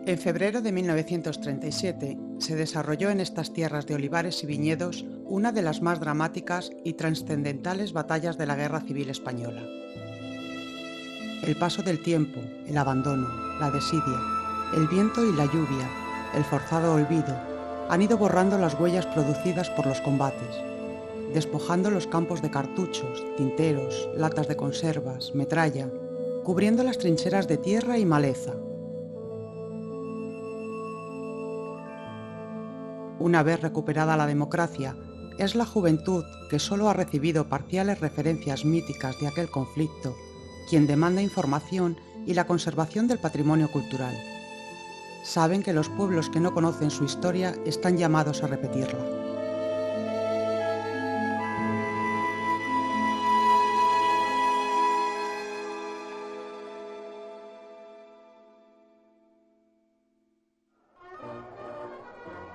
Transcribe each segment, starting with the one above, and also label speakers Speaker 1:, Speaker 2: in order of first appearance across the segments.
Speaker 1: En febrero de 1937 se desarrolló en estas tierras de olivares y viñedos una de las más dramáticas y trascendentales batallas de la Guerra Civil Española. El paso del tiempo, el abandono, la desidia, el viento y la lluvia, el forzado olvido, han ido borrando las huellas producidas por los combates, despojando los campos de cartuchos, tinteros, latas de conservas, metralla, cubriendo las trincheras de tierra y maleza. Una vez recuperada la democracia, es la juventud, que solo ha recibido parciales referencias míticas de aquel conflicto, quien demanda información y la conservación del patrimonio cultural. Saben que los pueblos que no conocen su historia están llamados a repetirla.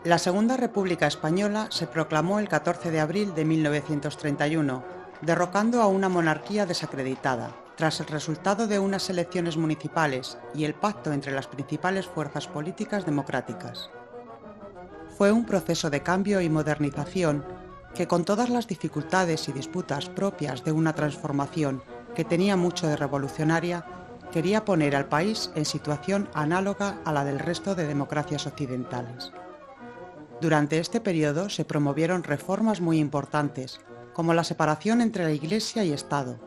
Speaker 1: La Segunda República Española se proclamó el 14 de abril de 1931, derrocando a una monarquía desacreditada, tras el resultado de unas elecciones municipales y el pacto entre las principales fuerzas políticas democráticas. Fue un proceso de cambio y modernización que, con todas las dificultades y disputas propias de una transformación que tenía mucho de revolucionaria, quería poner al país en situación análoga a la del resto de democracias occidentales. Durante este periodo se promovieron reformas muy importantes, como la separación entre la Iglesia y Estado,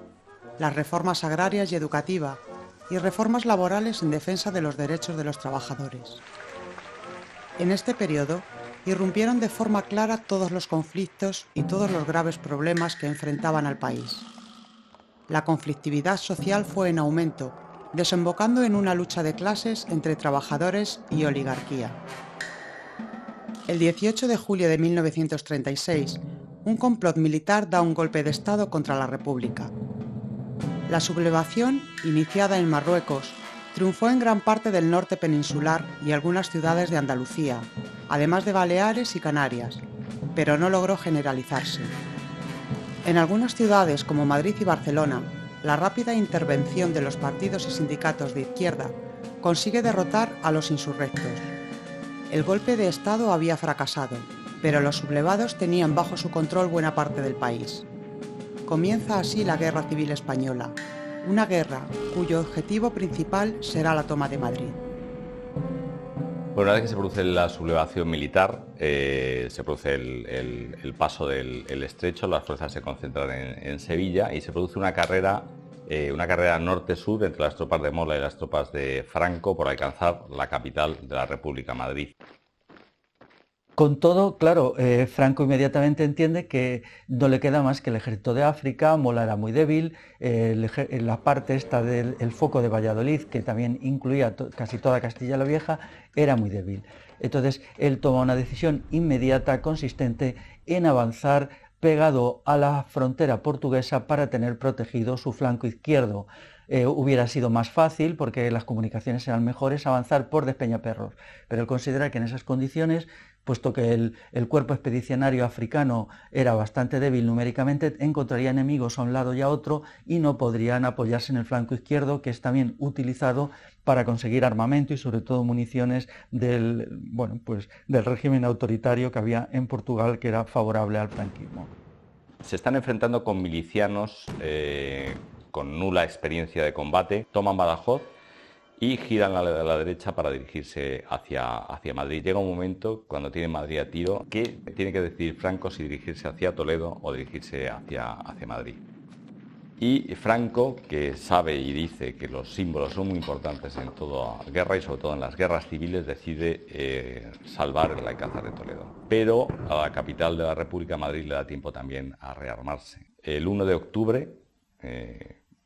Speaker 1: las reformas agrarias y educativas, y reformas laborales en defensa de los derechos de los trabajadores. En este periodo irrumpieron de forma clara todos los conflictos y todos los graves problemas que enfrentaban al país. La conflictividad social fue en aumento, desembocando en una lucha de clases entre trabajadores y oligarquía. El 18 de julio de 1936, un complot militar da un golpe de Estado contra la República. La sublevación, iniciada en Marruecos, triunfó en gran parte del norte peninsular y algunas ciudades de Andalucía, además de Baleares y Canarias, pero no logró generalizarse. En algunas ciudades como Madrid y Barcelona, la rápida intervención de los partidos y sindicatos de izquierda consigue derrotar a los insurrectos. El golpe de Estado había fracasado, pero los sublevados tenían bajo su control buena parte del país. Comienza así la Guerra Civil Española, una guerra cuyo objetivo principal será la toma de Madrid.
Speaker 2: Bueno, una vez que se produce la sublevación militar, se produce el paso del estrecho, las fuerzas se concentran en Sevilla y se produce una carrera norte-sur entre las tropas de Mola y las tropas de Franco por alcanzar la capital de la República, Madrid.
Speaker 3: Con todo, claro, Franco inmediatamente entiende que no le queda más que el ejército de África. Mola era muy débil, la parte esta del foco de Valladolid, que también incluía casi toda Castilla la Vieja, era muy débil. Entonces, él toma una decisión inmediata, consistente en avanzar pegado a la frontera portuguesa para tener protegido su flanco izquierdo. Hubiera sido más fácil, porque las comunicaciones eran mejores, avanzar por Despeñaperros, pero él considera que en esas condiciones, puesto que el cuerpo expedicionario africano era bastante débil numéricamente, encontraría enemigos a un lado y a otro y no podrían apoyarse en el flanco izquierdo, que es también utilizado para conseguir armamento y sobre todo municiones del régimen autoritario que había en Portugal, que era favorable al franquismo.
Speaker 2: Se están enfrentando con milicianos con nula experiencia de combate, toman Badajoz y giran a la derecha para dirigirse hacia Madrid. Llega un momento, cuando tienen Madrid a tiro, que tiene que decidir Franco si dirigirse hacia Toledo o dirigirse hacia Madrid. Y Franco, que sabe y dice que los símbolos son muy importantes en toda guerra y sobre todo en las guerras civiles, decide salvar el Alcázar de Toledo. Pero a la capital de la República, Madrid, le da tiempo también a rearmarse. El 1 de octubre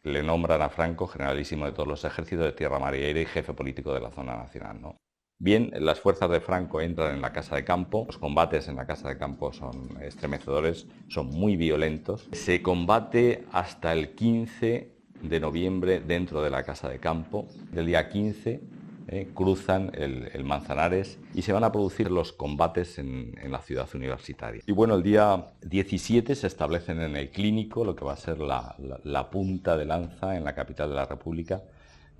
Speaker 2: le nombran a Franco generalísimo de todos los ejércitos de tierra, mar y aire y jefe político de la zona nacional, ¿no? Bien, las fuerzas de Franco entran en la Casa de Campo. Los combates en la Casa de Campo son estremecedores, son muy violentos. Se combate hasta el 15 de noviembre dentro de la Casa de Campo. El día 15 cruzan el Manzanares y se van a producir los combates en la ciudad universitaria. Y bueno, el día 17 se establecen en el Clínico, lo que va a ser la punta de lanza en la capital de la República,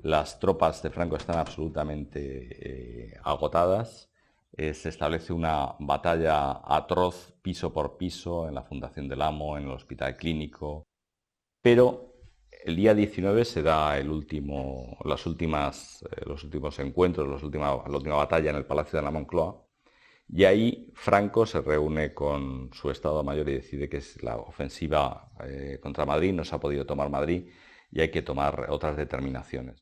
Speaker 2: Las tropas de Franco están absolutamente agotadas. Se establece una batalla atroz piso por piso en la Fundación del Amo, en el Hospital Clínico, pero el día 19 se da los últimos encuentros, la última batalla en el Palacio de la Moncloa, y ahí Franco se reúne con su Estado Mayor y decide que es la ofensiva contra Madrid, no se ha podido tomar Madrid y hay que tomar otras determinaciones.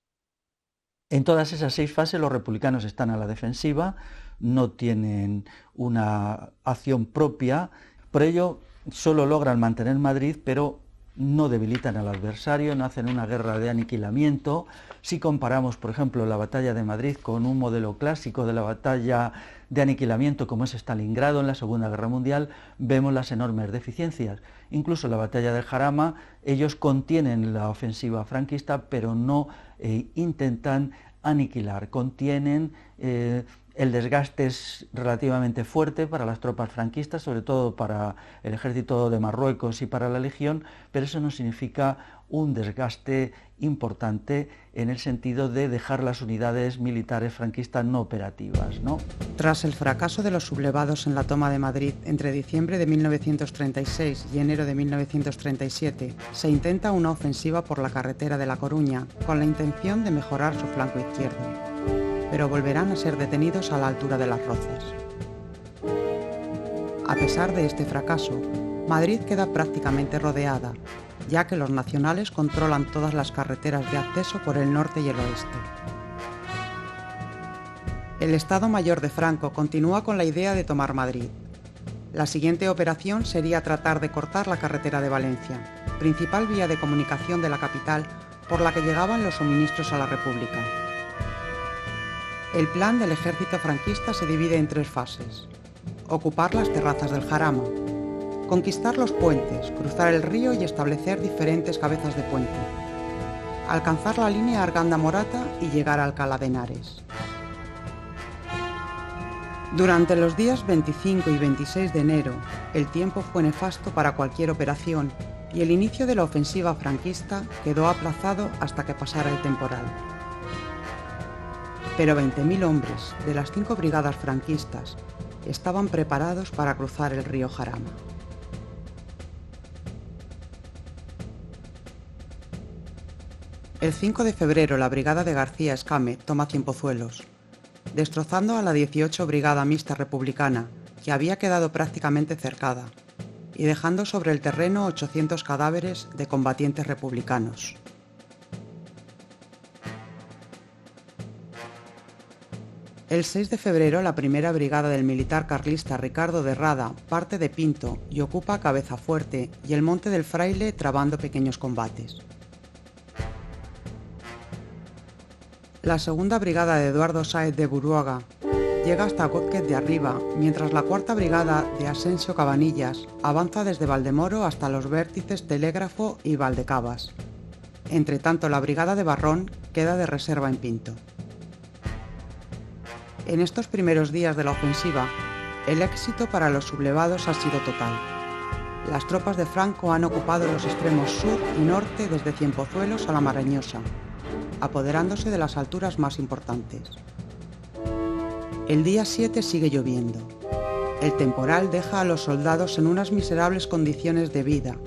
Speaker 3: En todas esas 6 fases los republicanos están a la defensiva, no tienen una acción propia, por ello solo logran mantener Madrid, pero no debilitan al adversario, no hacen una guerra de aniquilamiento. Si comparamos, por ejemplo, la batalla de Madrid con un modelo clásico de la batalla de aniquilamiento como es Stalingrado en la Segunda Guerra Mundial, vemos las enormes deficiencias. Incluso en la batalla del Jarama, ellos contienen la ofensiva franquista, pero no intentan aniquilar, contienen. El desgaste es relativamente fuerte para las tropas franquistas, sobre todo para el ejército de Marruecos y para la Legión, pero eso no significa un desgaste importante en el sentido de dejar las unidades militares franquistas no operativas, ¿no?
Speaker 1: Tras el fracaso de los sublevados en la toma de Madrid entre diciembre de 1936 y enero de 1937, se intenta una ofensiva por la carretera de La Coruña con la intención de mejorar su flanco izquierdo, pero volverán a ser detenidos a la altura de Las Rozas. A pesar de este fracaso, Madrid queda prácticamente rodeada, ya que los nacionales controlan todas las carreteras de acceso por el norte y el oeste. El Estado Mayor de Franco continúa con la idea de tomar Madrid. La siguiente operación sería tratar de cortar la carretera de Valencia, principal vía de comunicación de la capital por la que llegaban los suministros a la República. El plan del ejército franquista se divide en 3 fases. Ocupar las terrazas del Jarama, conquistar los puentes, cruzar el río y establecer diferentes cabezas de puente, alcanzar la línea Arganda-Morata y llegar a Alcalá de Henares. Durante los días 25 y 26 de enero, el tiempo fue nefasto para cualquier operación y el inicio de la ofensiva franquista quedó aplazado hasta que pasara el temporal. Pero 20.000 hombres de las 5 brigadas franquistas estaban preparados para cruzar el río Jarama. El 5 de febrero la brigada de García Escame toma Cienpozuelos, destrozando a la 18 Brigada Mixta Republicana, que había quedado prácticamente cercada, y dejando sobre el terreno 800 cadáveres de combatientes republicanos. El 6 de febrero la primera brigada del militar carlista Ricardo de Rada parte de Pinto y ocupa Cabezafuerte y el Monte del Fraile trabando pequeños combates. La segunda brigada de Eduardo Sáez de Buruaga llega hasta Gózquez de Arriba, mientras la cuarta brigada de Asensio Cabanillas avanza desde Valdemoro hasta los vértices Telégrafo y Valdecabas. Entre tanto, la brigada de Barrón queda de reserva en Pinto. En estos primeros días de la ofensiva, el éxito para los sublevados ha sido total. Las tropas de Franco han ocupado los extremos sur y norte desde Cienpozuelos a la Marañosa, apoderándose de las alturas más importantes. El día 7 sigue lloviendo. El temporal deja a los soldados en unas miserables condiciones de vida,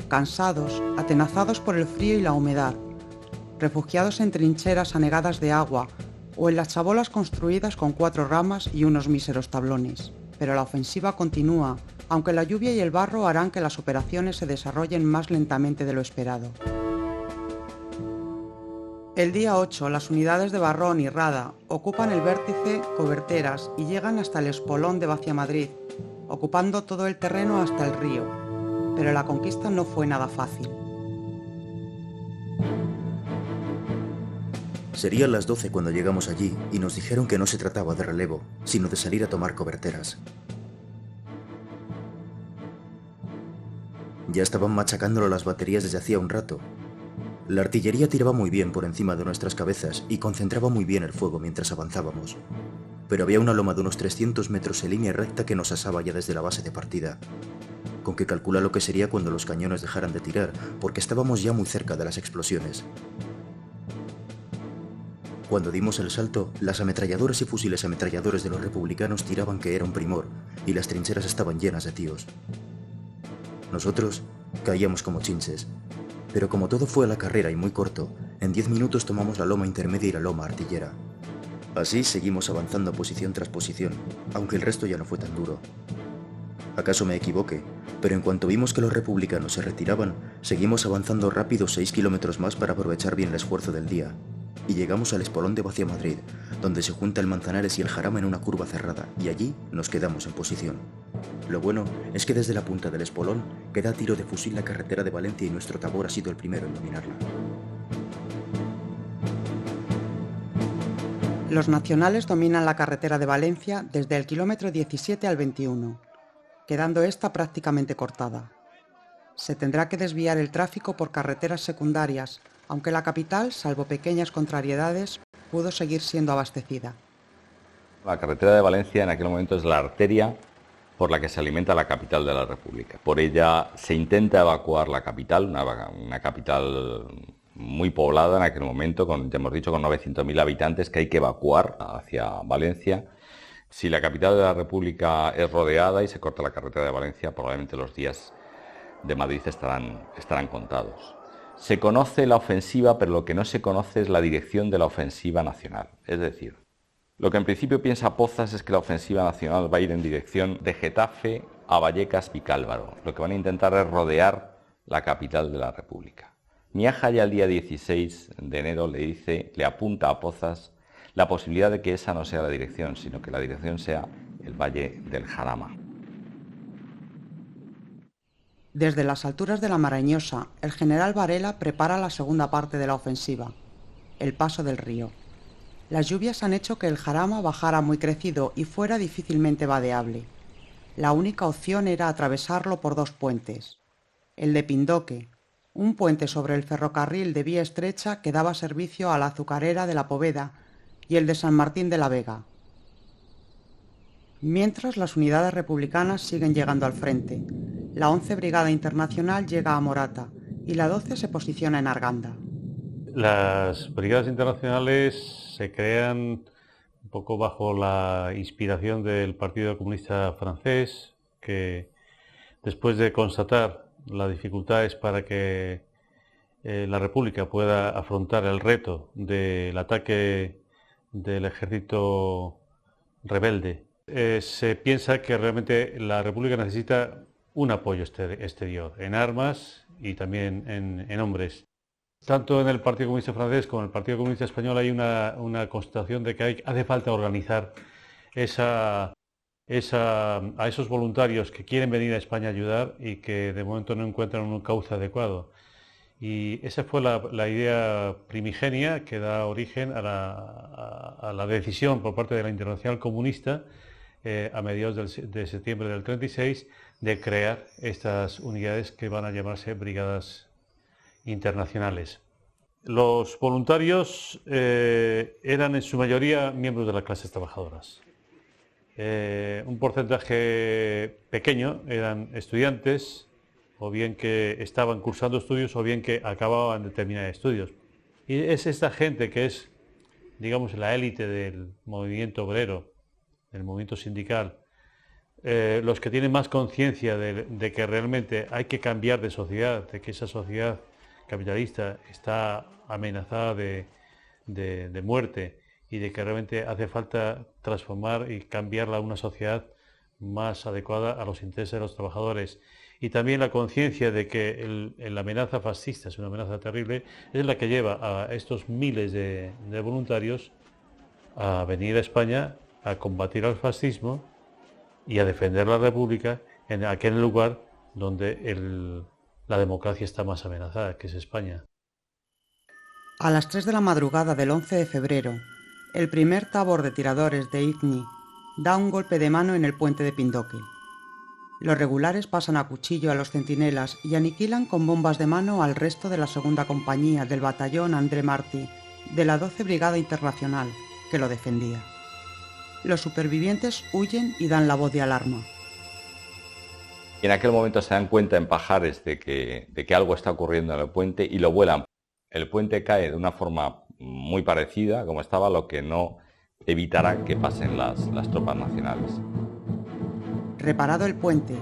Speaker 1: cansados, atenazados por el frío y la humedad, refugiados en trincheras anegadas de agua o en las chabolas construidas con 4 ramas y unos míseros tablones. Pero la ofensiva continúa, aunque la lluvia y el barro harán que las operaciones se desarrollen más lentamente de lo esperado. El día 8, las unidades de Barrón y Rada ocupan el vértice Coberteras y llegan hasta el espolón de Vaciamadrid, ocupando todo el terreno hasta el río. Pero la conquista no fue nada fácil.
Speaker 4: Serían las 12 cuando llegamos allí y nos dijeron que no se trataba de relevo, sino de salir a tomar Coberteras. Ya estaban machacándolo las baterías desde hacía un rato. La artillería tiraba muy bien por encima de nuestras cabezas y concentraba muy bien el fuego mientras avanzábamos. Pero había una loma de unos 300 metros en línea recta que nos asaba ya desde la base de partida. Con que calcula lo que sería cuando los cañones dejaran de tirar, porque estábamos ya muy cerca de las explosiones. Cuando dimos el salto, las ametralladoras y fusiles ametralladores de los republicanos tiraban que era un primor, y las trincheras estaban llenas de tíos. Nosotros caíamos como chinches, pero como todo fue a la carrera y muy corto, en 10 minutos tomamos la loma intermedia y la loma artillera. Así seguimos avanzando posición tras posición, aunque el resto ya no fue tan duro. Acaso me equivoqué, pero en cuanto vimos que los republicanos se retiraban, seguimos avanzando rápido 6 kilómetros más para aprovechar bien el esfuerzo del día, y llegamos al espolón de Vaciamadrid, donde se junta el Manzanares y el Jarama en una curva cerrada, y allí nos quedamos en posición. Lo bueno es que desde la punta del espolón queda a tiro de fusil la carretera de Valencia y nuestro Tabor ha sido el primero en dominarla.
Speaker 1: Los nacionales dominan la carretera de Valencia desde el kilómetro 17 al 21, quedando esta prácticamente cortada. Se tendrá que desviar el tráfico por carreteras secundarias, aunque la capital, salvo pequeñas contrariedades, pudo seguir siendo abastecida.
Speaker 2: La carretera de Valencia en aquel momento es la arteria por la que se alimenta la capital de la República. Por ella se intenta evacuar la capital, una capital muy poblada en aquel momento, ya hemos dicho, con 900.000 habitantes que hay que evacuar hacia Valencia. Si la capital de la República es rodeada y se corta la carretera de Valencia, probablemente los días de Madrid estarán contados. Se conoce la ofensiva, pero lo que no se conoce es la dirección de la ofensiva nacional. Es decir, lo que en principio piensa Pozas es que la ofensiva nacional va a ir en dirección de Getafe a Vallecas-Vicálvaro. Lo que van a intentar es rodear la capital de la República. Miaja ya el día 16 de enero le apunta a Pozas la posibilidad de que esa no sea la dirección, sino que la dirección sea el Valle del Jarama.
Speaker 1: Desde las alturas de la Marañosa, el general Varela prepara la segunda parte de la ofensiva, el paso del río. Las lluvias han hecho que el Jarama bajara muy crecido y fuera difícilmente vadeable. La única opción era atravesarlo por dos puentes. El de Pindoque, un puente sobre el ferrocarril de vía estrecha que daba servicio a la azucarera de la Poveda, y el de San Martín de la Vega. Mientras, las unidades republicanas siguen llegando al frente. La 11 Brigada Internacional llega a Morata y la 12 se posiciona en Arganda.
Speaker 5: Las brigadas internacionales se crean un poco bajo la inspiración del Partido Comunista Francés, que después de constatar las dificultades para que la República pueda afrontar el reto del ataque del ejército rebelde, se piensa que realmente la República necesita un apoyo exterior, en armas y también en hombres. Tanto en el Partido Comunista Francés como en el Partido Comunista Español hay una constatación de que hace falta organizar a esos voluntarios que quieren venir a España a ayudar y que de momento no encuentran un cauce adecuado. Y esa fue la idea primigenia que da origen a la decisión por parte de la Internacional Comunista a mediados de septiembre del 36 de crear estas unidades que van a llamarse brigadas internacionales. Los voluntarios eran en su mayoría miembros de las clases trabajadoras. Un porcentaje pequeño eran estudiantes, o bien que estaban cursando estudios, o bien que acababan de terminar estudios. Y es esta gente que es, digamos, la élite del movimiento obrero, del movimiento sindical, los que tienen más conciencia de que realmente hay que cambiar de sociedad, de que esa sociedad capitalista está amenazada de muerte y de que realmente hace falta transformar y cambiarla a una sociedad más adecuada a los intereses de los trabajadores. Y también la conciencia de que la amenaza fascista es una amenaza terrible, es la que lleva a estos miles de voluntarios a venir a España a combatir al fascismo y a defender la República en aquel lugar donde la democracia está más amenazada, que es España.
Speaker 1: A las 3 de la madrugada del 11 de febrero, el primer tabor de tiradores de Izny da un golpe de mano en el puente de Pindoque. Los regulares pasan a cuchillo a los centinelas y aniquilan con bombas de mano al resto de la segunda compañía del batallón André Martí de la 12 Brigada Internacional, que lo defendía. Los supervivientes huyen y dan la voz de alarma.
Speaker 2: Y en aquel momento se dan cuenta en Pajares de que algo está ocurriendo en el puente y lo vuelan. El puente cae de una forma muy parecida como estaba, lo que no evitará que pasen las tropas nacionales.
Speaker 1: Reparado el puente,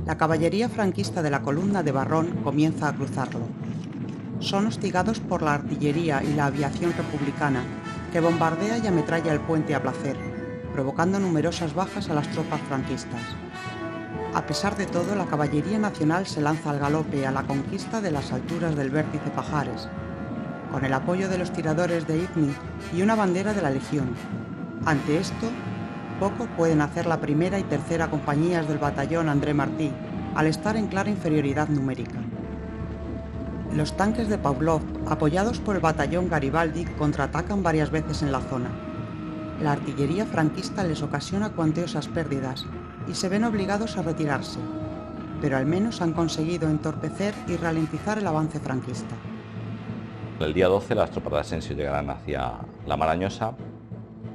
Speaker 1: la caballería franquista de la columna de Barrón comienza a cruzarlo. Son hostigados por la artillería y la aviación republicana, que bombardea y ametralla el puente a placer, provocando numerosas bajas a las tropas franquistas. A pesar de todo, la caballería nacional se lanza al galope a la conquista de las alturas del vértice Pajares, con el apoyo de los tiradores de Izni y una bandera de la Legión. Ante esto, poco pueden hacer la primera y tercera compañías del batallón André Martí, al estar en clara inferioridad numérica. Los tanques de Pavlov, apoyados por el batallón Garibaldi, contraatacan varias veces en la zona. La artillería franquista les ocasiona cuantiosas pérdidas y se ven obligados a retirarse, pero al menos han conseguido entorpecer y ralentizar el avance franquista.
Speaker 2: El día 12 las tropas de Asensio llegarán hacia la Marañosa,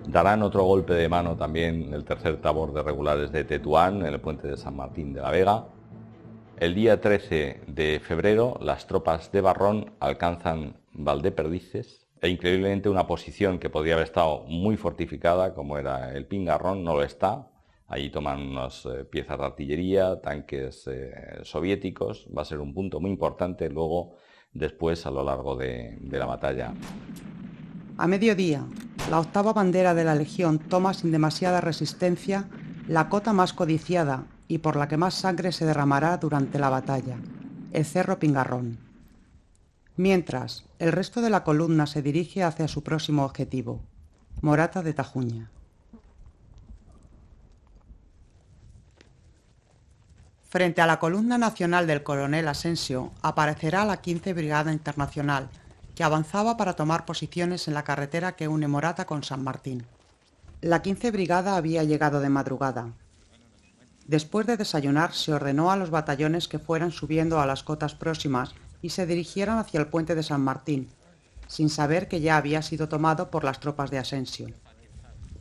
Speaker 2: darán otro golpe de mano también el tercer tabor de regulares de Tetuán en el puente de San Martín de la Vega. El día 13 de febrero las tropas de Barrón alcanzan Valdeperdices e increíblemente una posición que podría haber estado muy fortificada como era el Pingarrón no lo está. Allí toman unas piezas de artillería, tanques soviéticos, va a ser un punto muy importante luego después a lo largo de la batalla.
Speaker 1: A mediodía, la octava bandera de la Legión toma sin demasiada resistencia la cota más codiciada y por la que más sangre se derramará durante la batalla, el Cerro Pingarrón. Mientras, el resto de la columna se dirige hacia su próximo objetivo, Morata de Tajuña. Frente a la columna nacional del coronel Asensio aparecerá la 15 Brigada Internacional, que avanzaba para tomar posiciones en la carretera que une Morata con San Martín. La 15 Brigada había llegado de madrugada. Después de desayunar, se ordenó a los batallones que fueran subiendo a las cotas próximas y se dirigieran hacia el puente de San Martín, sin saber que ya había sido tomado por las tropas de Asensio.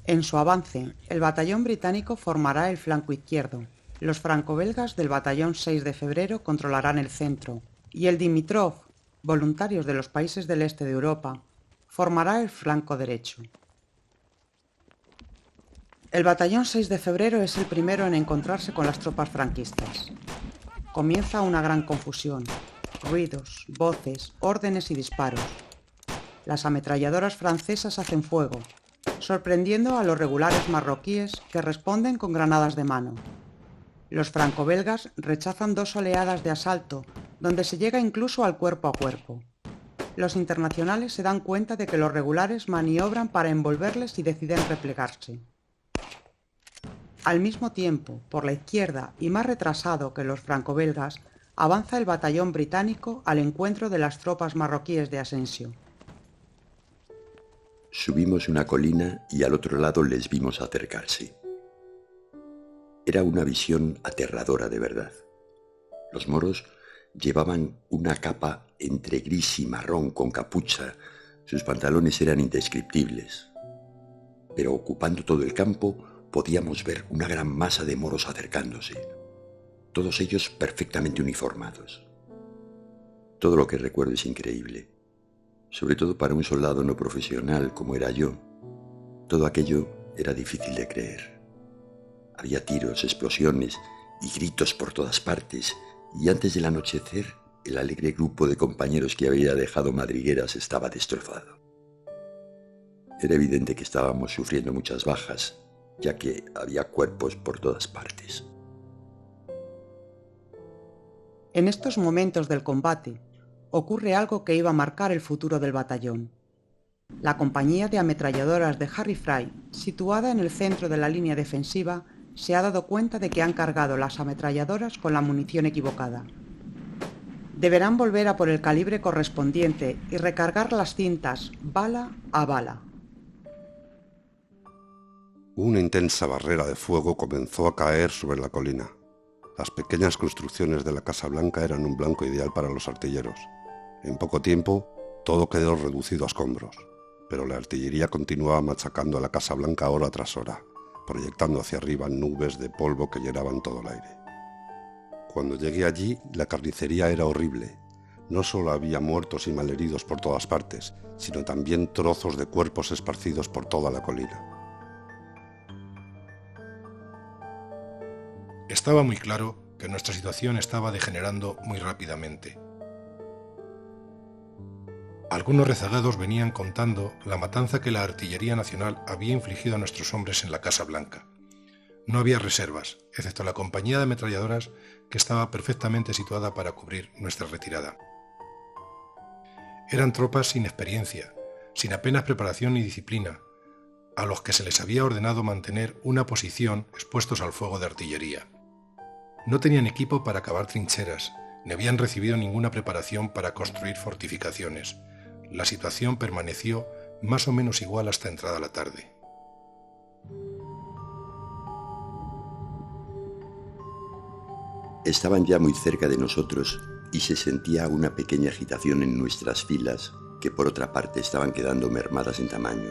Speaker 1: En su avance, el batallón británico formará el flanco izquierdo, los franco-belgas del batallón 6 de febrero controlarán el centro, y el Dimitrov, voluntarios de los países del este de Europa, formará el flanco derecho. El batallón 6 de febrero es el primero en encontrarse con las tropas franquistas. Comienza una gran confusión, ruidos, voces, órdenes y disparos. Las ametralladoras francesas hacen fuego, sorprendiendo a los regulares marroquíes que responden con granadas de mano. Los franco-belgas rechazan 2 oleadas de asalto, donde se llega incluso al cuerpo a cuerpo. Los internacionales se dan cuenta de que los regulares maniobran para envolverles y deciden replegarse. Al mismo tiempo, por la izquierda y más retrasado que los franco-belgas, avanza el batallón británico al encuentro de las tropas marroquíes de Asensio.
Speaker 6: Subimos una colina y al otro lado les vimos acercarse. Era una visión aterradora de verdad. Los moros llevaban una capa entre gris y marrón con capucha. Sus pantalones eran indescriptibles. Pero ocupando todo el campo podíamos ver una gran masa de moros acercándose. Todos ellos perfectamente uniformados. Todo lo que recuerdo es increíble. Sobre todo para un soldado no profesional como era yo. Todo aquello era difícil de creer. Había tiros, explosiones y gritos por todas partes, y antes del anochecer, el alegre grupo de compañeros que había dejado madrigueras estaba destrozado. Era evidente que estábamos sufriendo muchas bajas, ya que había cuerpos por todas partes.
Speaker 1: En estos momentos del combate, ocurre algo que iba a marcar el futuro del batallón. La compañía de ametralladoras de Harry Fry, situada en el centro de la línea defensiva, se ha dado cuenta de que han cargado las ametralladoras con la munición equivocada. Deberán volver a por el calibre correspondiente y recargar las cintas bala a bala.
Speaker 7: Una intensa barrera de fuego comenzó a caer sobre la colina. Las pequeñas construcciones de la Casa Blanca eran un blanco ideal para los artilleros. En poco tiempo, todo quedó reducido a escombros, pero la artillería continuaba machacando a la Casa Blanca hora tras hora, proyectando hacia arriba nubes de polvo que llenaban todo el aire. Cuando llegué allí, la carnicería era horrible. no solo había muertos y malheridos por todas partes, sino también trozos de cuerpos esparcidos por toda la colina.
Speaker 8: Estaba muy claro que nuestra situación estaba degenerando muy rápidamente. Algunos rezagados venían contando la matanza que la Artillería Nacional había infligido a nuestros hombres en la Casa Blanca. No había reservas, excepto la compañía de ametralladoras que estaba perfectamente situada para cubrir nuestra retirada. Eran tropas sin experiencia, sin apenas preparación ni disciplina, a los que se les había ordenado mantener una posición expuestos al fuego de artillería. No tenían equipo para cavar trincheras, ni habían recibido ninguna preparación para construir fortificaciones. La situación permaneció más o menos igual hasta entrada la tarde.
Speaker 6: Estaban ya muy cerca de nosotros y se sentía una pequeña agitación en nuestras filas que por otra parte estaban quedando mermadas en tamaño.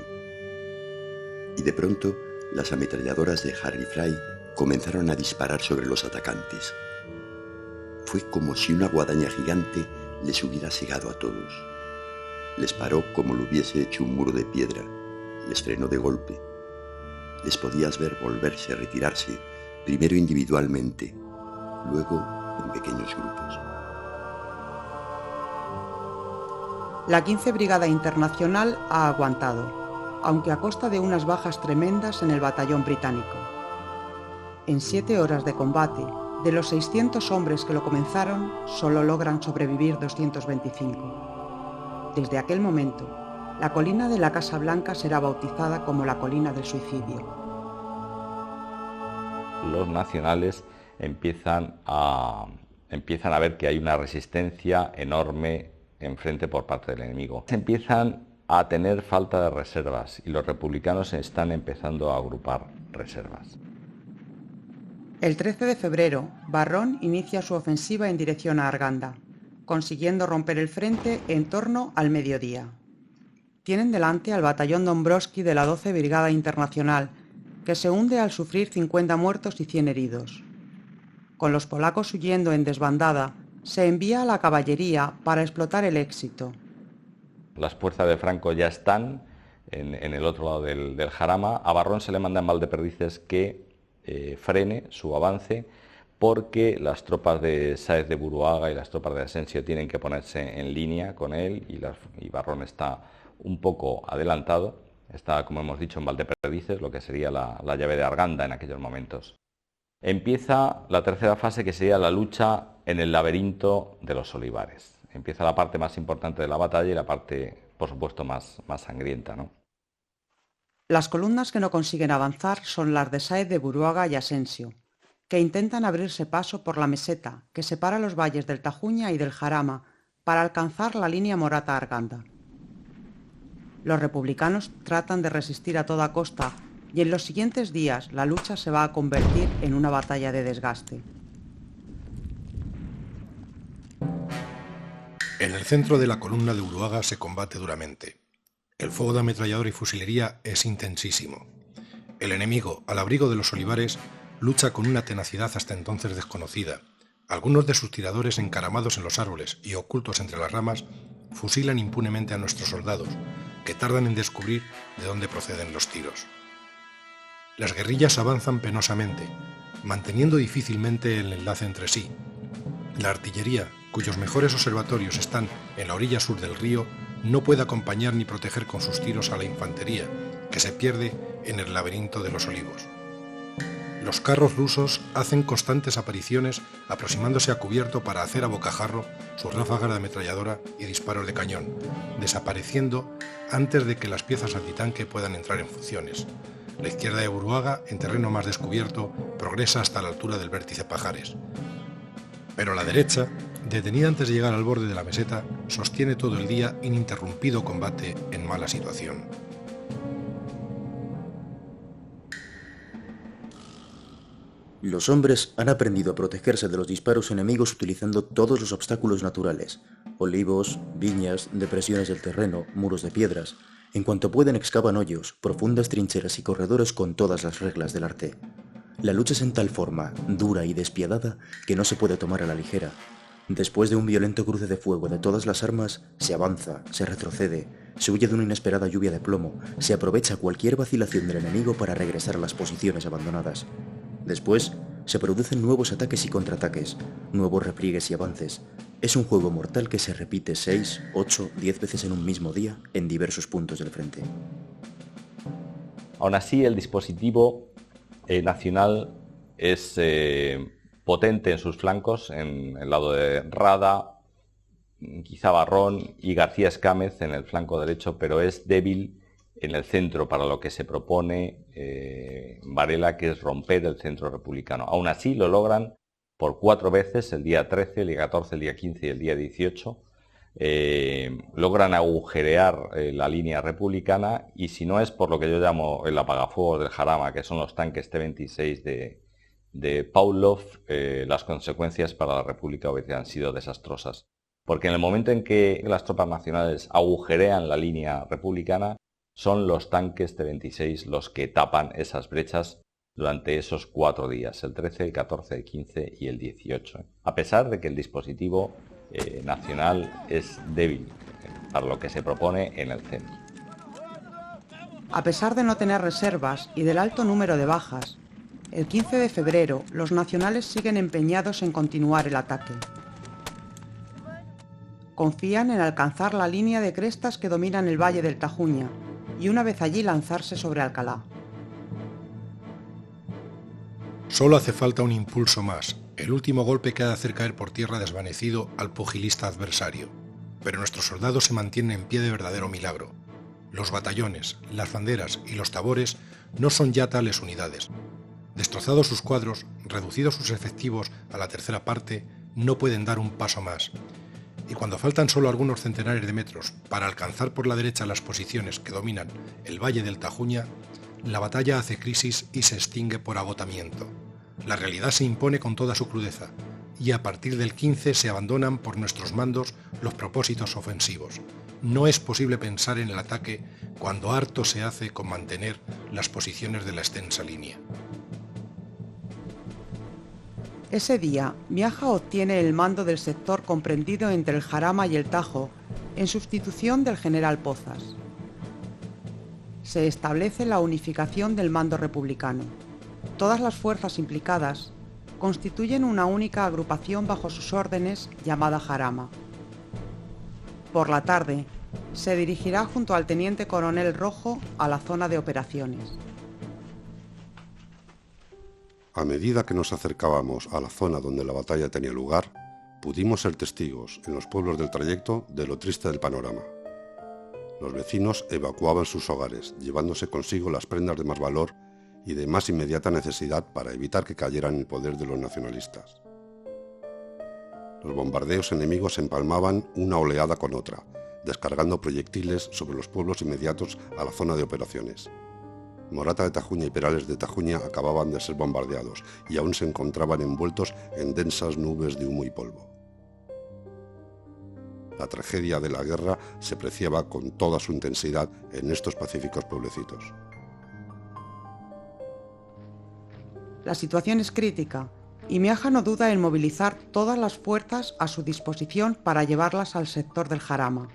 Speaker 6: Y de pronto las ametralladoras de Harry Fry comenzaron a disparar sobre los atacantes. Fue como si una guadaña gigante les hubiera cegado a todos. Les paró como lo hubiese hecho un muro de piedra, les frenó de golpe. Les podías ver volverse a retirarse, primero individualmente, luego en pequeños grupos.
Speaker 1: La 15 Brigada Internacional ha aguantado, aunque a costa de unas bajas tremendas en el batallón británico. En 7 horas de combate, de los 600 hombres que lo comenzaron, solo logran sobrevivir 225. Desde aquel momento, la colina de la Casa Blanca será bautizada como la colina del suicidio.
Speaker 2: Los nacionales empiezan a ver que hay una resistencia enorme enfrente por parte del enemigo. Se empiezan a tener falta de reservas y los republicanos están empezando a agrupar reservas.
Speaker 1: El 13 de febrero, Barrón inicia su ofensiva en dirección a Arganda, consiguiendo romper el frente en torno al mediodía. Tienen delante al batallón Dombrowski de la 12 Brigada Internacional, que se hunde al sufrir 50 muertos y 100 heridos. Con los polacos huyendo en desbandada, se envía a la caballería para explotar el éxito.
Speaker 2: Las fuerzas de Franco ya están en el otro lado del Jarama. A Barrón se le manda en Valdeperdices que frene su avance porque las tropas de Sáez de Buruaga y las tropas de Asensio tienen que ponerse en línea con él y Barrón está un poco adelantado. Está, como hemos dicho, en Valdeperdices, lo que sería la llave de Arganda en aquellos momentos. Empieza la tercera fase, que sería la lucha en el laberinto de los olivares. Empieza la parte más importante de la batalla y la parte, por supuesto, más sangrienta, ¿no?
Speaker 1: Las columnas que no consiguen avanzar son las de Sáez de Buruaga y Asensio, que intentan abrirse paso por la meseta que separa los valles del Tajuña y del Jarama para alcanzar la línea Morata-Arganda. Los republicanos tratan de resistir a toda costa y en los siguientes días la lucha se va a convertir en una batalla de desgaste.
Speaker 8: En el centro de la columna de Buruaga se combate duramente. El fuego de ametralladora y fusilería es intensísimo. El enemigo, al abrigo de los olivares, lucha con una tenacidad hasta entonces desconocida. Algunos de sus tiradores, encaramados en los árboles y ocultos entre las ramas, fusilan impunemente a nuestros soldados, que tardan en descubrir de dónde proceden los tiros. Las guerrillas avanzan penosamente, manteniendo difícilmente el enlace entre sí. La artillería, cuyos mejores observatorios están en la orilla sur del río, no puede acompañar ni proteger con sus tiros a la infantería, que se pierde en el laberinto de los olivos. Los carros rusos hacen constantes apariciones aproximándose a cubierto para hacer a bocajarro sus ráfagas de ametralladora y disparos de cañón, desapareciendo antes de que las piezas antitanque puedan entrar en funciones. La izquierda de Buruaga, en terreno más descubierto, progresa hasta la altura del vértice Pajares. Pero la derecha, detenida antes de llegar al borde de la meseta, sostiene todo el día ininterrumpido combate en mala situación.
Speaker 4: Los hombres han aprendido a protegerse de los disparos enemigos utilizando todos los obstáculos naturales: olivos, viñas, depresiones del terreno, muros de piedras. En cuanto pueden, excavan hoyos, profundas trincheras y corredores con todas las reglas del arte. La lucha es en tal forma, dura y despiadada, que no se puede tomar a la ligera. Después de un violento cruce de fuego de todas las armas, se avanza, se retrocede, se huye de una inesperada lluvia de plomo, se aprovecha cualquier vacilación del enemigo para regresar a las posiciones abandonadas. Después, se producen nuevos ataques y contraataques, nuevos repliegues y avances. Es un juego mortal que se repite 6, 8, 10 veces en un mismo día en diversos puntos del frente.
Speaker 2: Aún así, el dispositivo nacional es potente en sus flancos, en el lado de Rada, quizá Barrón y García Escámez en el flanco derecho, pero es débil en el centro para lo que se propone Varela, que es romper el centro republicano. Aún así lo logran por 4 veces, el día 13, el día 14, el día 15 y el día 18. Logran agujerear la línea republicana, y si no es por lo que yo llamo el apagafuegos del Jarama, que son los tanques T-26 de Pavlov, las consecuencias para la República hubieran sido desastrosas. Porque en el momento en que las tropas nacionales agujerean la línea republicana, son los tanques T-26 los que tapan esas brechas durante esos 4 días, el 13, el 14, el 15 y el 18. A pesar de que el dispositivo nacional es débil para lo que se propone en el centro.
Speaker 1: A pesar de no tener reservas y del alto número de bajas, el 15 de febrero los nacionales siguen empeñados en continuar el ataque. Confían en alcanzar la línea de crestas que dominan el valle del Tajuña y una vez allí lanzarse sobre Alcalá.
Speaker 8: Solo hace falta un impulso más, el último golpe que ha de hacer caer por tierra desvanecido al pugilista adversario. Pero nuestros soldados se mantienen en pie de verdadero milagro. Los batallones, las banderas y los tabores no son ya tales unidades. Destrozados sus cuadros, reducidos sus efectivos a la tercera parte, no pueden dar un paso más. Y cuando faltan solo algunos centenares de metros para alcanzar por la derecha las posiciones que dominan el valle del Tajuña, la batalla hace crisis y se extingue por agotamiento. La realidad se impone con toda su crudeza, y a partir del 15 se abandonan por nuestros mandos los propósitos ofensivos. No es posible pensar en el ataque cuando harto se hace con mantener las posiciones de la extensa línea.
Speaker 1: Ese día, Miaja obtiene el mando del sector comprendido entre el Jarama y el Tajo, en sustitución del general Pozas. Se establece la unificación del mando republicano. Todas las fuerzas implicadas constituyen una única agrupación bajo sus órdenes llamada Jarama. Por la tarde, se dirigirá junto al teniente coronel Rojo a la zona de operaciones.
Speaker 7: A medida que nos acercábamos a la zona donde la batalla tenía lugar, pudimos ser testigos, en los pueblos del trayecto, de lo triste del panorama. Los vecinos evacuaban sus hogares, llevándose consigo las prendas de más valor y de más inmediata necesidad para evitar que cayeran en poder de los nacionalistas. Los bombardeos enemigos se empalmaban una oleada con otra, descargando proyectiles sobre los pueblos inmediatos a la zona de operaciones. Morata de Tajuña y Perales de Tajuña acababan de ser bombardeados y aún se encontraban envueltos en densas nubes de humo y polvo. La tragedia de la guerra se apreciaba con toda su intensidad en estos pacíficos pueblecitos.
Speaker 1: La situación es crítica y Miaja no duda en movilizar todas las fuerzas a su disposición para llevarlas al sector del Jarama.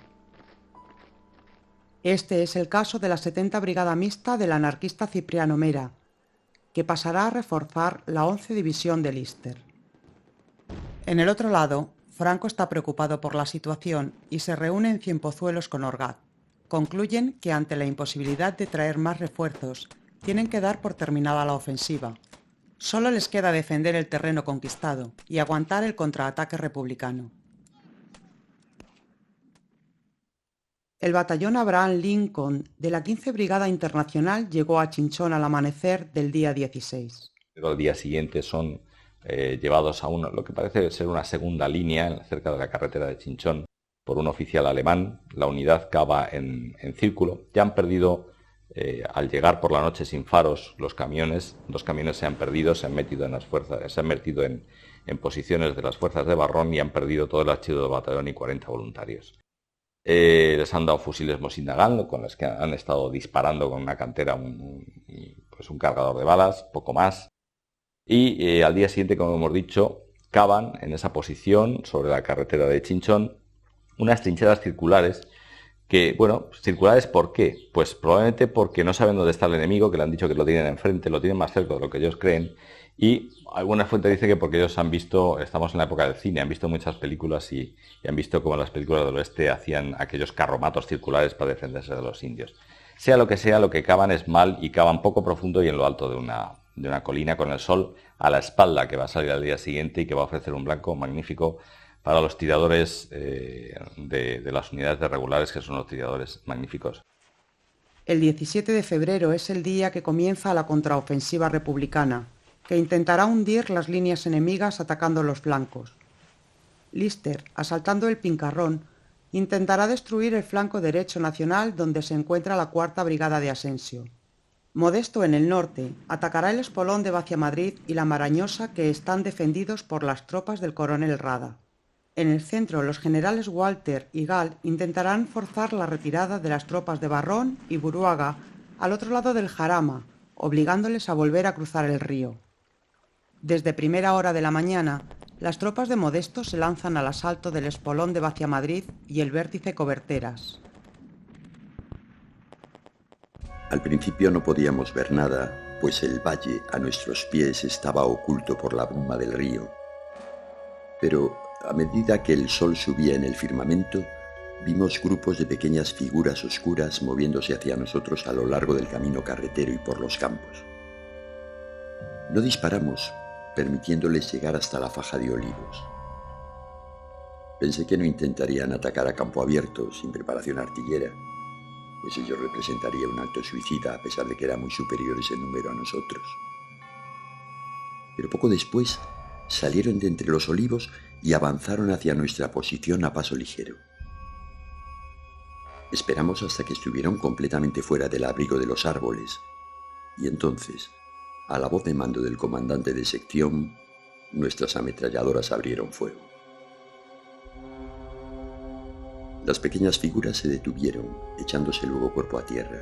Speaker 1: Este es el caso de la 70 Brigada Mixta del anarquista Cipriano Mera, que pasará a reforzar la 11 División de Líster. En el otro lado, Franco está preocupado por la situación y se reúne en Cienpozuelos con Orgaz. Concluyen que ante la imposibilidad de traer más refuerzos, tienen que dar por terminada la ofensiva. Solo les queda defender el terreno conquistado y aguantar el contraataque republicano. El batallón Abraham Lincoln de la 15 Brigada Internacional llegó a Chinchón al amanecer del día 16.
Speaker 2: Al día siguiente son llevados a lo que parece ser una segunda línea cerca de la carretera de Chinchón por un oficial alemán. La unidad cava en círculo. Ya han perdido, al llegar por la noche sin faros, los camiones. Dos camiones se han perdido, se han metido en posiciones de las fuerzas de Barrón y han perdido todo el archivo del batallón y 40 voluntarios. Les han dado fusiles Mosin Nagant, con los que han estado disparando con una cantera, un cargador de balas, poco más. Y al día siguiente, como hemos dicho, cavan en esa posición sobre la carretera de Chinchón unas trincheras circulares que, bueno, circulares ¿por qué? Pues probablemente porque no saben dónde está el enemigo, que le han dicho que lo tienen enfrente, lo tienen más cerca de lo que ellos creen, y algunas fuentes dicen que porque ellos han visto, estamos en la época del cine, han visto muchas películas y han visto cómo las películas del oeste hacían aquellos carromatos circulares para defenderse de los indios. Sea, lo que cavan es mal y cavan poco profundo y en lo alto de una colina con el sol a la espalda, que va a salir al día siguiente y que va a ofrecer un blanco magnífico para los tiradores de las unidades de regulares, que son los tiradores magníficos.
Speaker 1: El 17 de febrero es el día que comienza la contraofensiva republicana, que intentará hundir las líneas enemigas atacando los flancos. Lister, asaltando el Pincarrón, intentará destruir el flanco derecho nacional donde se encuentra la 4ª Brigada de Asensio. Modesto, en el norte, atacará el espolón de Vaciamadrid y la Marañosa, que están defendidos por las tropas del coronel Rada. En el centro, los generales Walter y Gall intentarán forzar la retirada de las tropas de Barrón y Buruaga al otro lado del Jarama, obligándoles a volver a cruzar el río. Desde primera hora de la mañana, las tropas de Modesto se lanzan al asalto del espolón de Vaciamadrid y el vértice Coberteras.
Speaker 6: Al principio no podíamos ver nada, pues el valle a nuestros pies estaba oculto por la bruma del río. Pero a medida que el sol subía en el firmamento, vimos grupos de pequeñas figuras oscuras moviéndose hacia nosotros a lo largo del camino carretero y por los campos. No disparamos, permitiéndoles llegar hasta la faja de olivos. Pensé que no intentarían atacar a campo abierto, sin preparación artillera, pues ello representaría un acto suicida a pesar de que eran muy superiores en número a nosotros. Pero poco después salieron de entre los olivos y avanzaron hacia nuestra posición a paso ligero. Esperamos hasta que estuvieron completamente fuera del abrigo de los árboles, y entonces, a la voz de mando del comandante de sección, nuestras ametralladoras abrieron fuego. Las pequeñas figuras se detuvieron, echándose luego cuerpo a tierra.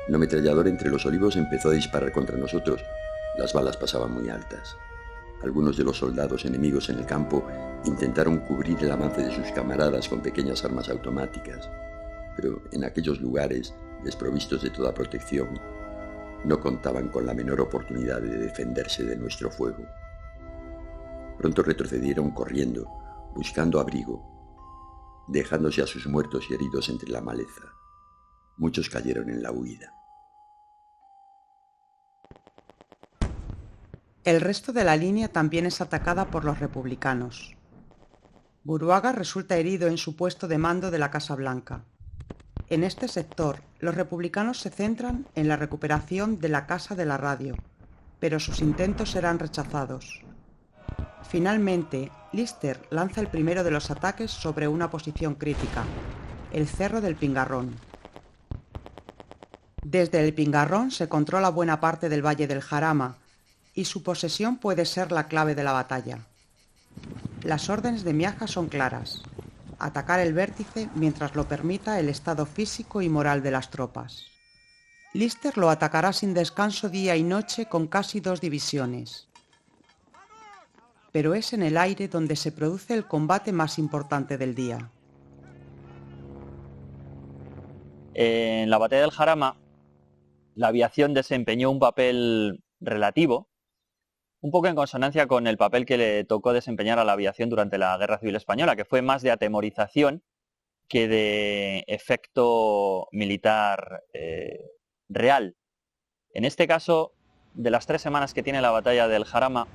Speaker 6: Un ametrallador entre los olivos empezó a disparar contra nosotros. Las balas pasaban muy altas. Algunos de los soldados enemigos en el campo intentaron cubrir el avance de sus camaradas con pequeñas armas automáticas, pero en aquellos lugares, desprovistos de toda protección, no contaban con la menor oportunidad de defenderse de nuestro fuego. Pronto retrocedieron corriendo, buscando abrigo, dejándose a sus muertos y heridos entre la maleza. Muchos cayeron en la huida.
Speaker 1: El resto de la línea también es atacada por los republicanos. Buruaga resulta herido en su puesto de mando de la Casa Blanca. En este sector, los republicanos se centran en la recuperación de la Casa de la Radio, pero sus intentos serán rechazados. Finalmente, Lister lanza el primero de los ataques sobre una posición crítica, el Cerro del Pingarrón. Desde el Pingarrón se controla buena parte del Valle del Jarama, y su posesión puede ser la clave de la batalla. Las órdenes de Miaja son claras: atacar el vértice mientras lo permita el estado físico y moral de las tropas. Lister lo atacará sin descanso día y noche con casi 2 divisiones. Pero es en el aire donde se produce el combate más importante del día.
Speaker 9: En la batalla del Jarama, la aviación desempeñó un papel relativo, un poco en consonancia con el papel que le tocó desempeñar a la aviación durante la Guerra Civil Española, que fue más de atemorización que de efecto militar real. En este caso, de las 3 semanas que tiene la batalla del Jarama,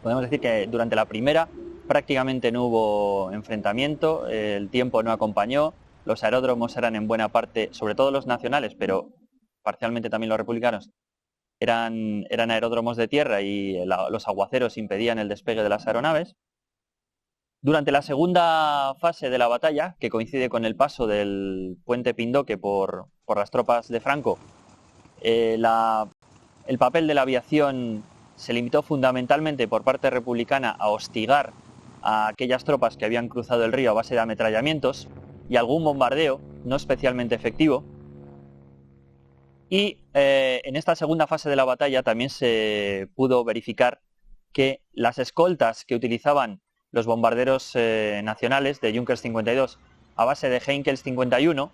Speaker 9: podemos decir que durante la primera prácticamente no hubo enfrentamiento, el tiempo no acompañó, los aeródromos eran en buena parte, sobre todo los nacionales, pero parcialmente también los republicanos, eran aeródromos de tierra y los aguaceros impedían el despegue de las aeronaves. Durante la segunda fase de la batalla, que coincide con el paso del puente Pindoque por las tropas de Franco, el papel de la aviación se limitó fundamentalmente por parte republicana a hostigar a aquellas tropas que habían cruzado el río a base de ametrallamientos y algún bombardeo, no especialmente efectivo. Y en esta segunda fase de la batalla también se pudo verificar que las escoltas que utilizaban los bombarderos nacionales de Junkers 52 a base de Heinkel 51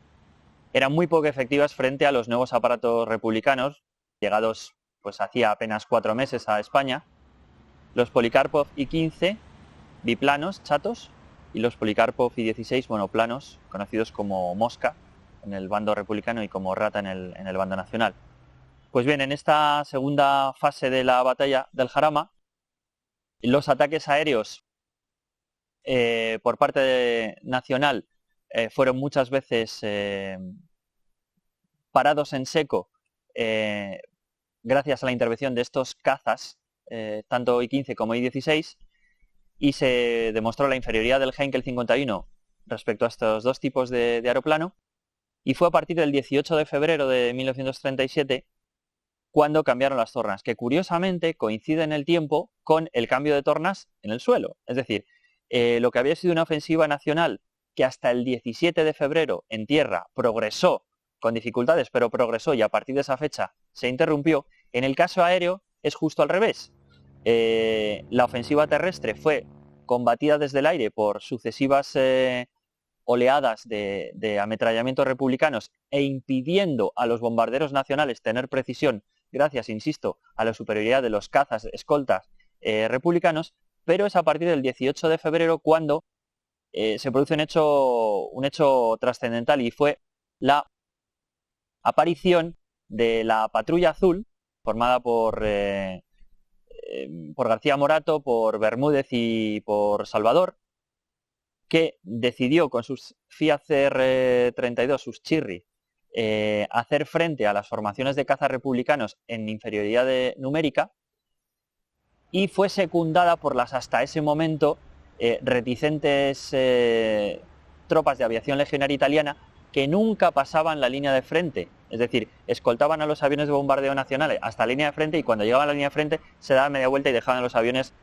Speaker 9: eran muy poco efectivas frente a los nuevos aparatos republicanos, llegados pues hacía apenas 4 meses a España, los Polikarpov I-15 biplanos, chatos, y los Polikarpov I-16 monoplanos, conocidos como Mosca en el bando republicano y como Rata en el bando nacional. Pues bien, en esta segunda fase de la batalla del Jarama, los ataques aéreos por parte nacional fueron muchas veces parados en seco gracias a la intervención de estos cazas, tanto I-15 como I-16, y se demostró la inferioridad del Heinkel 51 respecto a estos dos tipos de aeroplano, y fue a partir del 18 de febrero de 1937 cuando cambiaron las tornas, que curiosamente coincide en el tiempo con el cambio de tornas en el suelo. Es decir, lo que había sido una ofensiva nacional que hasta el 17 de febrero en tierra progresó con dificultades, pero progresó, y a partir de esa fecha se interrumpió, en el caso aéreo es justo al revés. La ofensiva terrestre fue combatida desde el aire por sucesivas oleadas de ametrallamientos republicanos e impidiendo a los bombarderos nacionales tener precisión gracias, insisto, a la superioridad de los cazas escoltas republicanos, pero es a partir del 18 de febrero cuando se produce un hecho trascendental, y fue la aparición de la Patrulla Azul, formada por García Morato, por Bermúdez y por Salvador, que decidió con sus Fiat CR-32, sus Chirri, hacer frente a las formaciones de cazas republicanos en inferioridad numérica, y fue secundada por las hasta ese momento reticentes tropas de aviación legionaria italiana que nunca pasaban la línea de frente. Es decir, escoltaban a los aviones de bombardeo nacionales hasta la línea de frente, y cuando llegaban a la línea de frente se daban media vuelta y dejaban a los aviones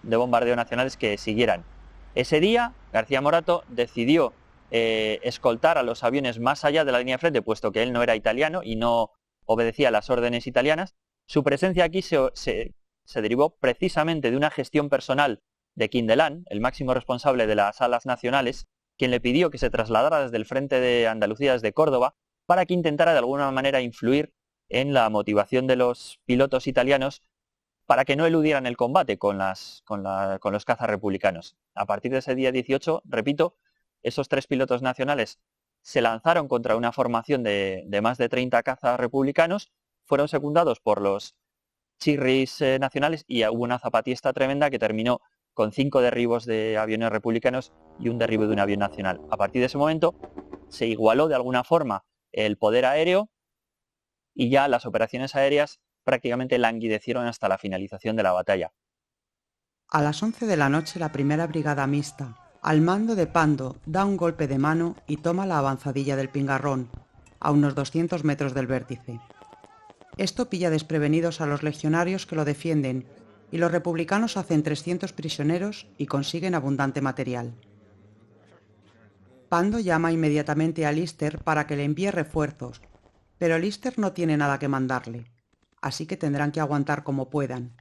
Speaker 9: de bombardeo nacionales que siguieran. Ese día García Morato decidió escoltar a los aviones más allá de la línea de frente, puesto que él no era italiano y no obedecía las órdenes italianas. Su presencia aquí se derivó precisamente de una gestión personal de Quindelán, el máximo responsable de las alas nacionales, quien le pidió que se trasladara desde el frente de Andalucía, desde Córdoba, para que intentara de alguna manera influir en la motivación de los pilotos italianos para que no eludieran el combate con los cazas republicanos. A partir de ese día 18, repito, esos 3 pilotos nacionales se lanzaron contra una formación de más de 30 cazas republicanos, fueron secundados por los Chirris nacionales, y hubo una zapatista tremenda que terminó con 5 derribos de aviones republicanos y un derribo de un avión nacional. A partir de ese momento se igualó de alguna forma el poder aéreo, y ya las operaciones aéreas prácticamente languidecieron hasta la finalización de la batalla.
Speaker 1: A las 11 de la noche la primera brigada mixta, al mando de Pando, da un golpe de mano y toma la avanzadilla del Pingarrón, a unos 200 metros del vértice. Esto pilla desprevenidos a los legionarios que lo defienden, y los republicanos hacen 300 prisioneros y consiguen abundante material. Pando llama inmediatamente a Lister para que le envíe refuerzos, pero Lister no tiene nada que mandarle, así que tendrán que aguantar como puedan.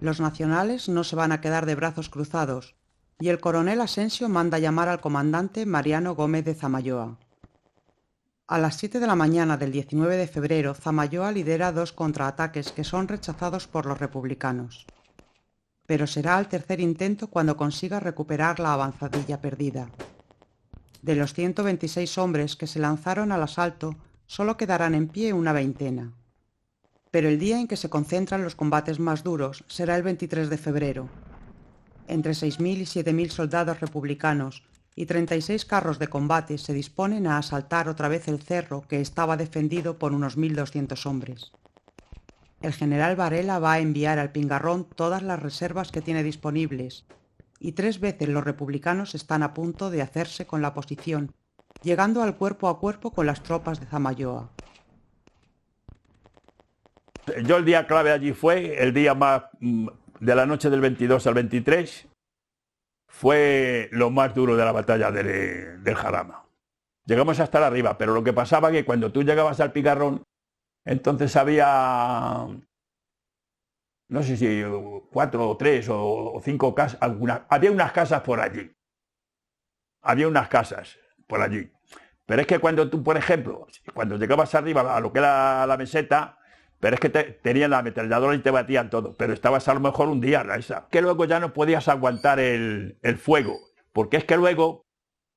Speaker 1: Los nacionales no se van a quedar de brazos cruzados, y el coronel Asensio manda llamar al comandante Mariano Gómez de Zamayoa. A las 7 de la mañana del 19 de febrero, Zamayoa lidera 2 contraataques que son rechazados por los republicanos. Pero será al tercer intento cuando consiga recuperar la avanzadilla perdida. De los 126 hombres que se lanzaron al asalto, solo quedarán en pie una veintena. Pero el día en que se concentran los combates más duros será el 23 de febrero. Entre 6.000 y 7.000 soldados republicanos y 36 carros de combate se disponen a asaltar otra vez el cerro que estaba defendido por unos 1.200 hombres. El general Varela va a enviar al Pingarrón todas las reservas que tiene disponibles, y 3 veces los republicanos están a punto de hacerse con la posición, llegando al cuerpo a cuerpo con las tropas de Zamayoa.
Speaker 10: Yo el día clave allí fue el día más de la noche del 22 al 23, fue lo más duro de la batalla del Jarama. Llegamos a estar arriba, pero lo que pasaba que cuando tú llegabas al Pingarrón, entonces había no sé si 4 o 3 o 5 casas, había unas casas por allí. Había unas casas por allí. Pero es que cuando tú, por ejemplo, cuando llegabas arriba a lo que era la meseta, pero es que tenían la ametralladora y te batían todo. Pero estabas a lo mejor un día a esa. Que luego ya no podías aguantar el fuego. Porque es que luego,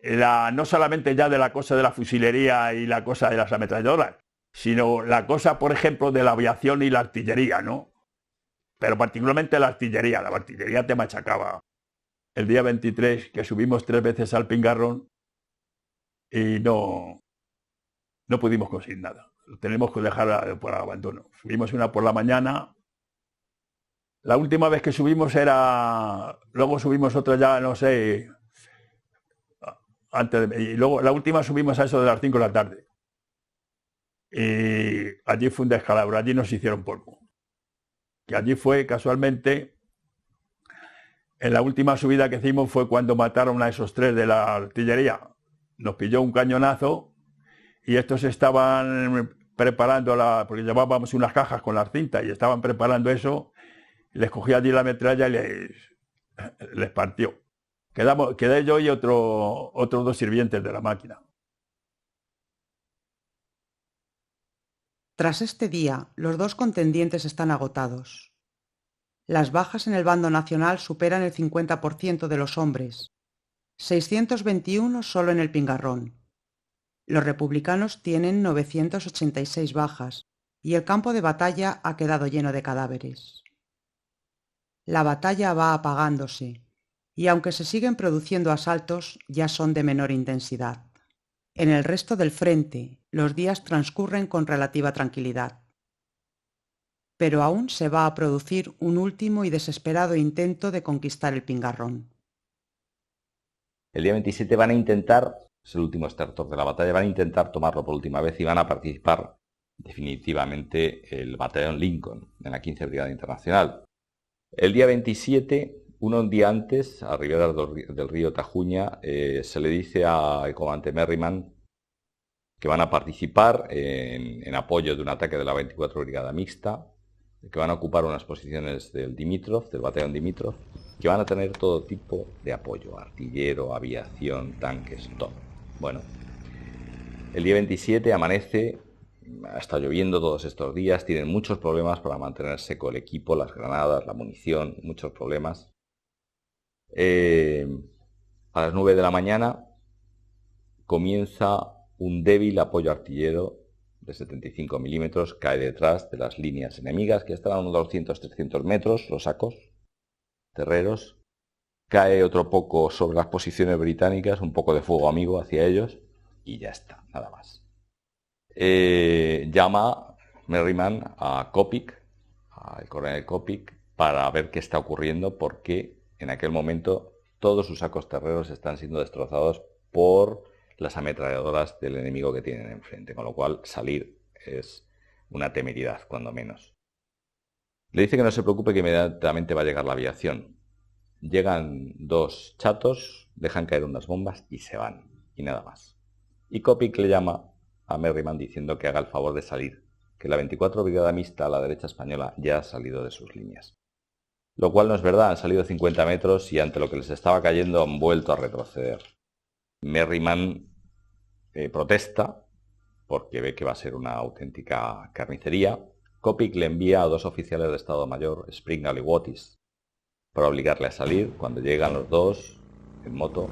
Speaker 10: no solamente ya de la cosa de la fusilería y la cosa de las ametralladoras, sino la cosa, por ejemplo, de la aviación y la artillería, ¿no? Pero particularmente la artillería te machacaba. El día 23, que subimos 3 veces al Pingarrón y no pudimos conseguir nada. Lo tenemos que dejar por abandono. Subimos una por la mañana. La última vez que subimos luego subimos otra ya, no sé, y luego la última subimos a eso de las 5 de la tarde. Y allí fue un descalabro, allí nos hicieron polvo. Que allí fue casualmente, en la última subida que hicimos fue cuando mataron a esos 3 de la artillería. Nos pilló un cañonazo y estos estaban preparando porque llevábamos unas cajas con las cintas y estaban preparando eso. Les cogí allí la metralla y les partió. Quedé yo y otros 2 sirvientes de la máquina.
Speaker 1: Tras este día, los 2 contendientes están agotados. Las bajas en el bando nacional superan el 50% de los hombres, 621 solo en el Pingarrón. Los republicanos tienen 986 bajas y el campo de batalla ha quedado lleno de cadáveres. La batalla va apagándose y aunque se siguen produciendo asaltos, ya son de menor intensidad. En el resto del frente, los días transcurren con relativa tranquilidad. Pero aún se va a producir un último y desesperado intento de conquistar el Pingarrón.
Speaker 2: El día 27 van a intentar, es el último estertor de la batalla, van a intentar tomarlo por última vez y van a participar definitivamente el batallón Lincoln en la 15 Brigada Internacional. El día 27, un día antes, a riberas del río Tajuña, se le dice al comandante Merriman que van a participar en apoyo de un ataque de la 24 Brigada Mixta, que van a ocupar unas posiciones del batallón Dimitrov, que van a tener todo tipo de apoyo, artillero, aviación, tanques, todo. Bueno, el día 27 amanece, está lloviendo todos estos días, tienen muchos problemas para mantener seco el equipo, las granadas, la munición, muchos problemas. A las 9 de la mañana comienza un débil apoyo artillero de 75 milímetros, cae detrás de las líneas enemigas, que están a unos 200-300 metros, los sacos terreros. Cae otro poco sobre las posiciones británicas, un poco de fuego amigo hacia ellos, y ya está, nada más. Llama Merriman a Coppic, al coronel Coppic, para ver qué está ocurriendo, porque en aquel momento todos sus sacos terreros están siendo destrozados por las ametralladoras del enemigo que tienen enfrente, con lo cual salir es una temeridad, cuando menos. Le dice que no se preocupe, que inmediatamente va a llegar la aviación. Llegan 2 chatos, dejan caer unas bombas y se van, y nada más. Y Coppic le llama a Merriman diciendo que haga el favor de salir, que la 24 Brigada Mixta a la derecha española ya ha salido de sus líneas. Lo cual no es verdad, han salido 50 metros y ante lo que les estaba cayendo han vuelto a retroceder. Merriman protesta porque ve que va a ser una auténtica carnicería. Coppic le envía a 2 oficiales de Estado Mayor, Springal y Wattis, para obligarle a salir. Cuando llegan los 2 en moto,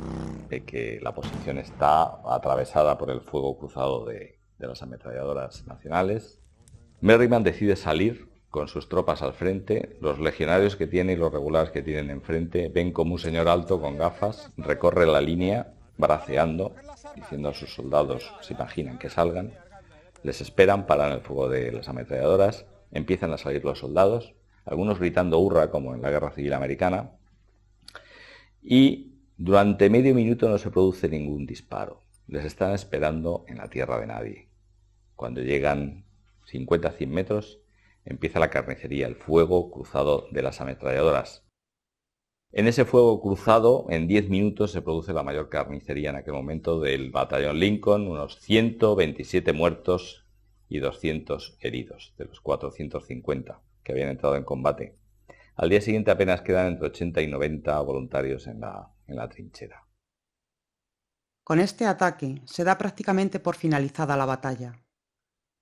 Speaker 2: ve que la posición está atravesada por el fuego cruzado de las ametralladoras nacionales. Merriman decide salir con sus tropas al frente. Los legionarios que tiene y los regulares que tienen enfrente ven como un señor alto con gafas recorre la línea braceando, diciendo a sus soldados se imaginan que salgan. Les esperan, paran el fuego de las ametralladoras, empiezan a salir los soldados, algunos gritando hurra como en la Guerra Civil Americana, y durante medio minuto no se produce ningún disparo. Les están esperando en la tierra de nadie. Cuando llegan 50-100 metros, empieza la carnicería, el fuego cruzado de las ametralladoras. En ese fuego cruzado, en 10 minutos, se produce la mayor carnicería en aquel momento del batallón Lincoln, unos 127 muertos y 200 heridos, de los 450 que habían entrado en combate. Al día siguiente apenas quedan entre 80 y 90 voluntarios en la trinchera.
Speaker 1: Con este ataque se da prácticamente por finalizada la batalla.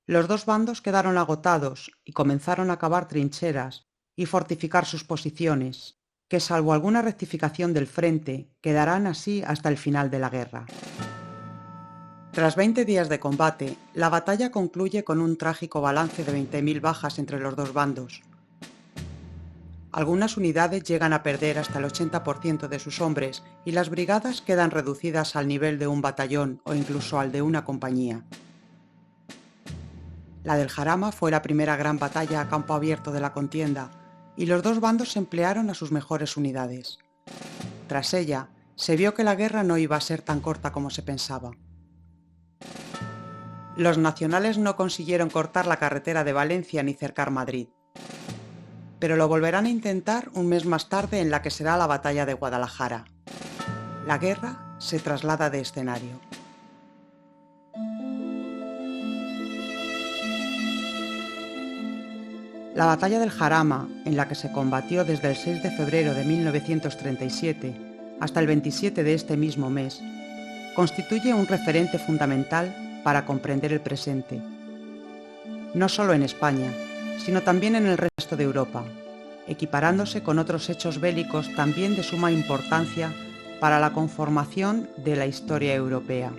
Speaker 1: Los dos bandos quedaron agotados y comenzaron a cavar trincheras y fortificar sus posiciones, que salvo alguna rectificación del frente, quedarán así hasta el final de la guerra. Tras 20 días de combate, la batalla concluye con un trágico balance de 20.000 bajas entre los dos bandos. Algunas unidades llegan a perder hasta el 80% de sus hombres y las brigadas quedan reducidas al nivel de un batallón o incluso al de una compañía. La del Jarama fue la primera gran batalla a campo abierto de la contienda y los dos bandos emplearon a sus mejores unidades. Tras ella, se vio que la guerra no iba a ser tan corta como se pensaba. Los nacionales no consiguieron cortar la carretera de Valencia ni cercar Madrid, pero lo volverán a intentar un mes más tarde en la que será la batalla de Guadalajara. La guerra se traslada de escenario. La batalla del Jarama, en la que se combatió desde el 6 de febrero de 1937 hasta el 27 de este mismo mes, constituye un referente fundamental para comprender el presente, no solo en España, sino también en el resto de Europa, equiparándose con otros hechos bélicos también de suma importancia para la conformación de la historia europea.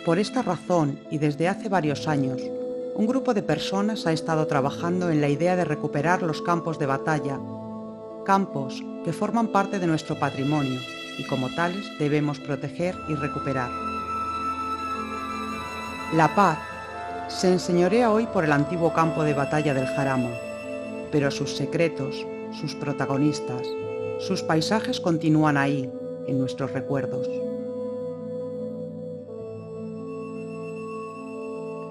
Speaker 1: Por esta razón, y desde hace varios años, un grupo de personas ha estado trabajando en la idea de recuperar los campos de batalla, campos que forman parte de nuestro patrimonio y como tales debemos proteger y recuperar. La paz se enseñorea hoy por el antiguo campo de batalla del Jarama, pero sus secretos, sus protagonistas, sus paisajes continúan ahí, en nuestros recuerdos.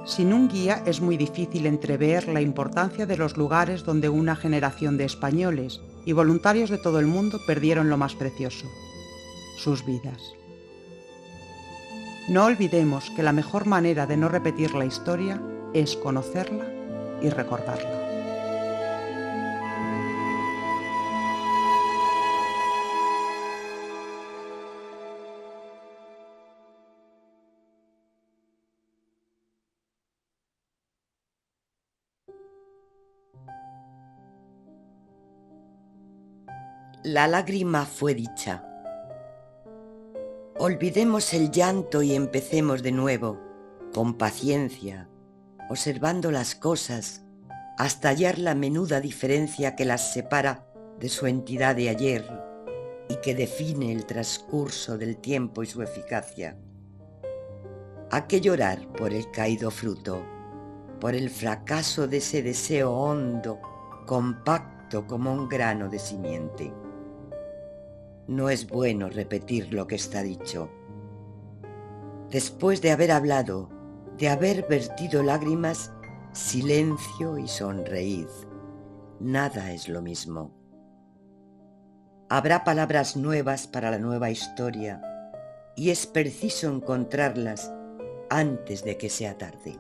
Speaker 1: Sin un guía es muy difícil entrever la importancia de los lugares donde una generación de españoles y voluntarios de todo el mundo perdieron lo más precioso, sus vidas. No olvidemos que la mejor manera de no repetir la historia es conocerla y recordarla.
Speaker 11: La lágrima fue dicha. Olvidemos el llanto y empecemos de nuevo, con paciencia, observando las cosas, hasta hallar la menuda diferencia que las separa de su entidad de ayer y que define el transcurso del tiempo y su eficacia. ¿A qué llorar por el caído fruto, por el fracaso de ese deseo hondo, compacto como un grano de simiente? No es bueno repetir lo que está dicho. Después de haber hablado, de haber vertido lágrimas, silencio y sonreíd. Nada es lo mismo. Habrá palabras nuevas para la nueva historia y es preciso encontrarlas antes de que sea tarde.